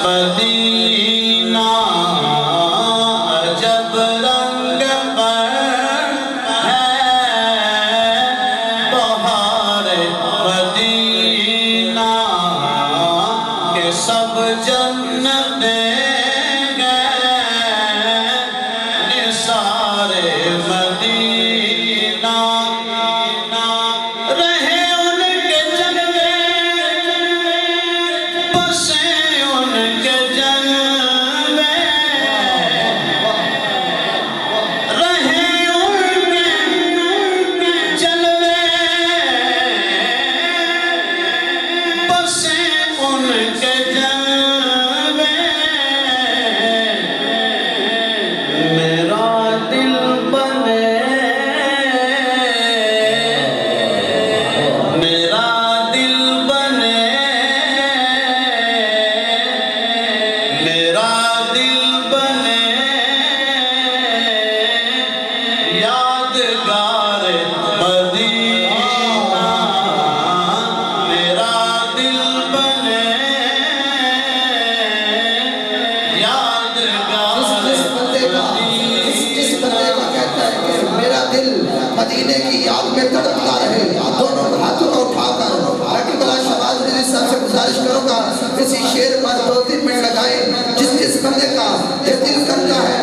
مدینہ عجب رنگ پر ہے بہار مدینہ کہ سب جنتیں گئے نثار مدینہ رہے ان کے جلوے بسے ان کے جلوے رہے ان کے جلوے بسے ان کے جلوے میرا دل بنے میرا دل بنے میرا دل بنے یادگار مدینہ میرا دل بنے یادگار جس بندے کا کہتا ہے کہ میرا دل مدینے کی یاد میں تڑپتا رہے دونوں ہاتھوں کو اٹھا کر رقیب اللہ شہباز رضی صاحب سے گزارش کروں گا اسی شعر پر 2-3 منٹ لگائیں جس بندے کا یہ دل کرتا ہے